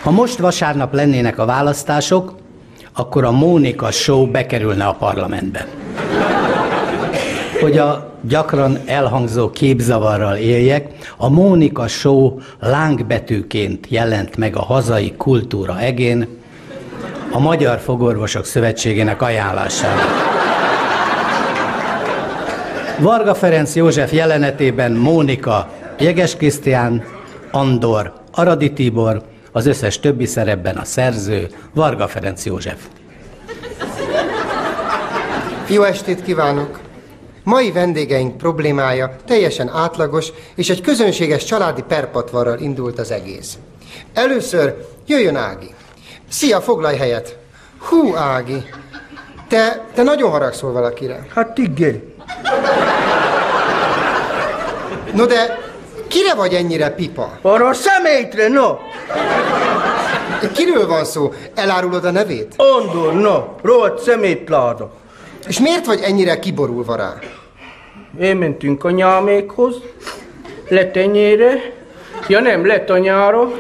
Ha most vasárnap lennének a választások, akkor a Mónika Show bekerülne a parlamentbe. Hogy a gyakran elhangzó képzavarral éljek, a Mónika Show lángbetűként jelent meg a hazai kultúra egén, a Magyar Fogorvosok Szövetségének ajánlásával. Varga Ferenc József jelenetében Mónika, Jeges Krisztián, Andor, Aradi Tibor, az összes többi szerepben a szerző Varga Ferenc József. Jó estét kívánok! Mai vendégeink problémája teljesen átlagos, és egy közönséges családi perpatvarral indult az egész. Először jöjjön Ági. Szia, foglalj helyet! Hú, Ági! Te nagyon haragszol valakire. Hát igen. No de kire vagy ennyire pipa? Arra a személytre, no! Kiről van szó? Elárulod a nevét? Andor, no! Rohadt szemétláda. És miért vagy ennyire kiborulva rá? Elmentünk anyámékhoz, letenyére, ja nem, letanyára.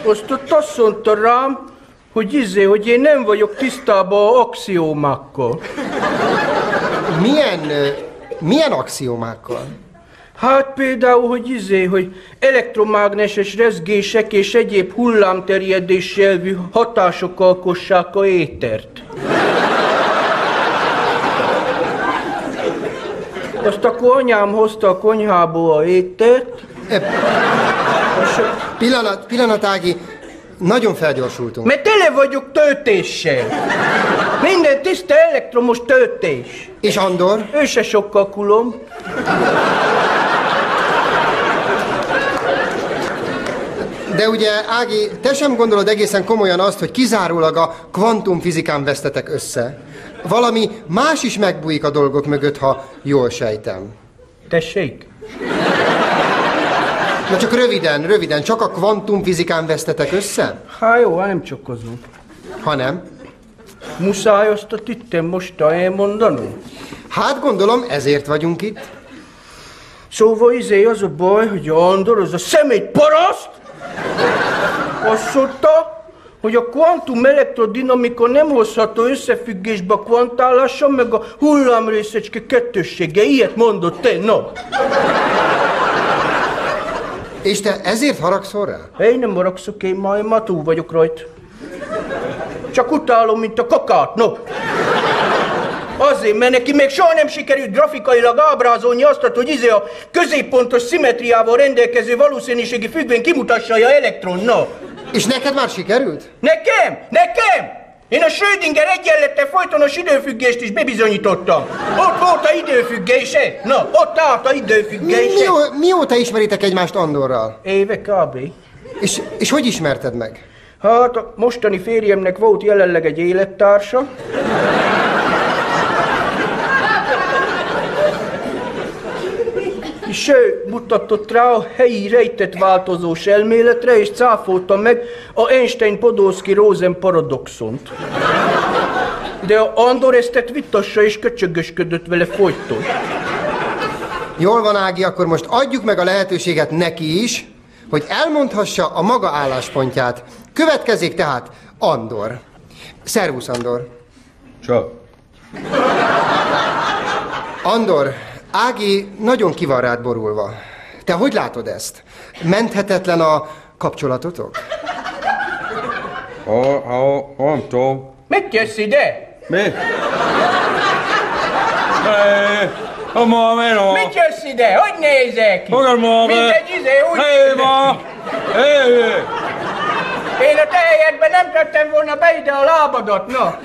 Ott azt mondta rám, hogy én nem vagyok tisztában az axiómákkal. Milyen axiómákkal? Hát például, hogy elektromágneses rezgések és egyéb hullámterjedés jelvű hatások alkossák a étert. Azt akkor anyám hozta a konyhából a étert. Pillanat, Ági, nagyon felgyorsultunk. Mert tele vagyok töltéssel. Minden tiszta elektromos töltés. És Andor? Ő se sokkal kulom. De ugye, Ági, te sem gondolod egészen komolyan azt, hogy kizárólag a kvantumfizikán vesztetek össze. Valami más is megbújik a dolgok mögött, ha jól sejtem. Tessék? Na csak röviden, csak a kvantumfizikán vesztetek össze? Hát jó, nem csokozom. Ha nem? Muszáj azt a tittem most elmondanom? Hát gondolom, ezért vagyunk itt. Szóval az a baj, hogy Andor, az a szemét paraszt, azt mondta, hogy a kvantum elektrodinamika nem hozható összefüggésbe a kvantállással, meg a hullámrészecske kettőssége. Ilyet mondott te, no. És te ezért haragszol rá? Én nem haragszok, én már túl vagyok rajta. Csak utálom, mint a kakát, no. Azért, mert neki még soha nem sikerült grafikailag ábrázolni azt, hogy a középpontos szimmetriával rendelkező valószínűségi függvény kimutassa a elektron, no. És neked már sikerült? Nekem! Én a Schrödinger egyenlettel folytonos időfüggést is bebizonyítottam. Ott volt a időfüggése. Na, ott állt a időfüggése. Mióta ismeritek egymást Andorral? Éve kb. És hogy ismerted meg? Hát a mostani férjemnek volt jelenleg egy élettársa. És ő mutatott rá a helyi rejtett változós elméletre, és cáfolta meg a Einstein-Podolsky-Rosen paradoxont. De a Andor ezt vitassa és köcsögösködött vele folyton. Jól van, Ági, akkor most adjuk meg a lehetőséget neki is, hogy elmondhassa a maga álláspontját. Következik tehát Andor. Szervusz, Andor. Csak. Andor, Ági nagyon ki van rád borulva. Te hogy látod ezt? Menthetetlen a kapcsolatotok? Nem tudom. Mit jössz ide? Mi? Mit jössz ide? Hogy nézel ki? Mint egy úgy Én a te helyedben nem tettem volna be ide a lábadat, na.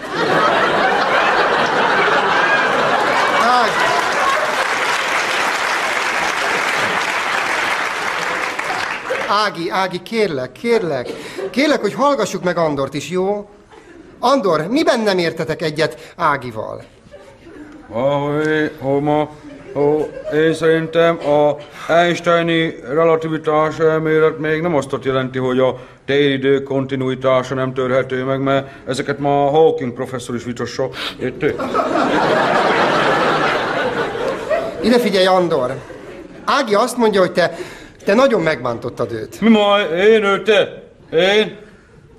Ági, kérlek, hogy hallgassuk meg Andort is, jó? Andor, miben nem értetek egyet Ágival? Én szerintem a Einsteini relativitás elmélet még nem azt jelenti, hogy a téridő kontinuitása nem törhető meg, mert ezeket ma a Hawking professzor is vitassa. Érted? Ide figyelj, Andor. Ági azt mondja, hogy te nagyon megbántottad őt. Mi ma? Én őt?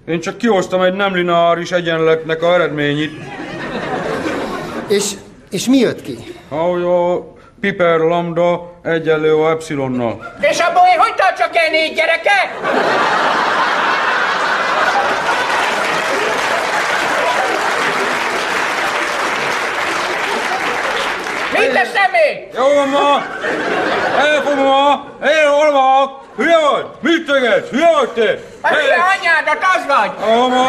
Én csak kihoztam egy nem lineáris egyenletnek a eredményét. És mi jött ki? Ahogy a Piper lambda egyenlő a epsilonnal. És abból én hogy tartsak el 4 gyereket? Mit teszem még? Jó, ma! Elfogom ma! Én hol van? Hülye vagy? Mit tegedsz? Hülye vagy te? A hülye anyádat, az vagy! Jó, ma!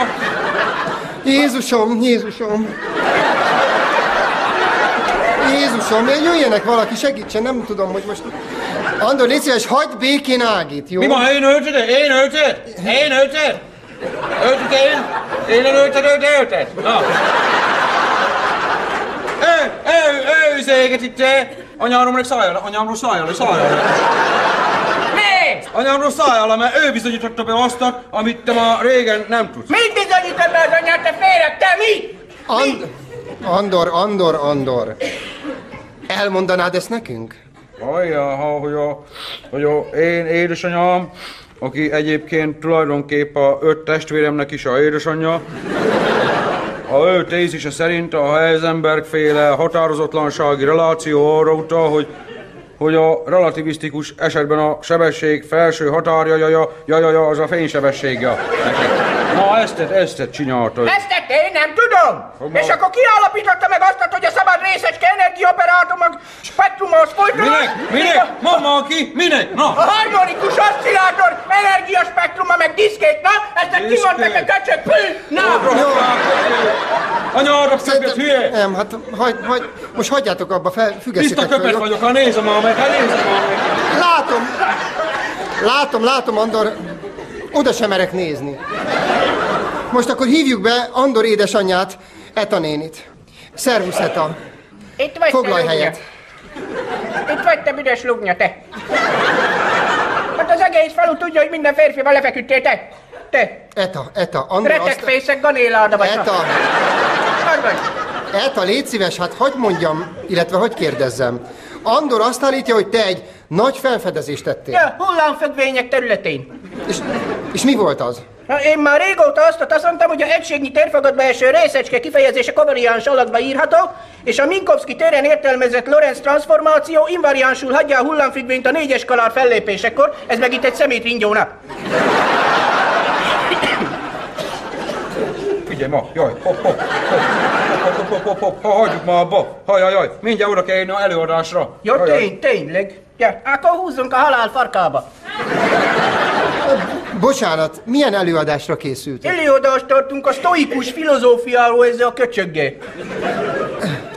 Jézusom! Jézusom, jöjjenek valaki, segítsen, nem tudom, hogy most... Andor, légy szíves, hagyd békén Ágit, jó? Mi ma? Én ölted? Én ölted? Én ölted? Ölted én? Én ölted? Na! Üzélget itt te! Anyámról szállj le! Mi? Anyámról szállj le, mert ő bizonyította be azt, amit te ma régen nem tudsz. Mit bizonyítod be az anyát, te féreg, te mi? Andor. Elmondanád ezt nekünk? Hogy én édesanyám, aki egyébként tulajdonképp a 5 testvéremnek is a édesanyja, a ő tézise szerint a Heisenberg-féle határozatlansági reláció arra utal, hogy a relativisztikus esetben a sebesség felső határja az a fénysebességja. Na, ezt csinálta. Ezt én nem tudom. És akkor ki alapította meg azt, hogy a szabad részecske energiaoperátor meg spektrumos folytonos? Minek? Mondma ki? Minek? Na! A harmonikus oszcillátor, energiaspektruma meg diszkét, na? Ezt ki mondták a köcsök, pű, na! Anya, arra szöget, hülye! Nem, hát most hagyjátok abba, függeszétek Tiszta köpet vagyok, ha nézem már meg. Látom, Andor, oda sem merek nézni. Most akkor hívjuk be Andor édesanyját, Eta nénit. Szervusz, Eta. Itt vagy, foglalj helyet. Itt vagy, te büdös lugnya, te. Hát az egész falu tudja, hogy minden férfival lefeküdtél, te. Eta, Andor retekfészek ganéláda vagy. Eta, légy szíves, hát hogy mondjam, illetve hogy kérdezzem. Andor azt állítja, hogy te egy nagy felfedezést tettél. Ja, hullámfüggvények területén. És mi volt az? Én már régóta azt mondtam, hogy a egységnyi térfogatba eső részecske kifejezése kovariáns alakba írható, és a Minkowski téren értelmezett Lorentz transformáció invariánsul hagyja a hullámfüggvényt a 4-es kanál fellépésekor, ez meg itt egy szemétringyóna. Figyelj ma, jaj, hagyjuk ma abba, jaj, mindjárt oda kell érni az előadásra. Jó, tényleg. Ja, akkor húzzunk a halál farkába. Bocsánat, milyen előadásra készült? Előadást tartunk a sztoikus filozófiáról ezzel a köcsöggel.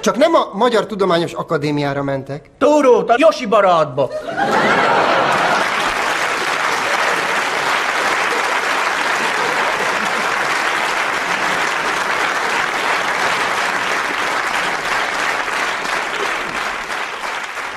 Csak nem a Magyar Tudományos Akadémiára mentek? Tórót, a Josi barátba.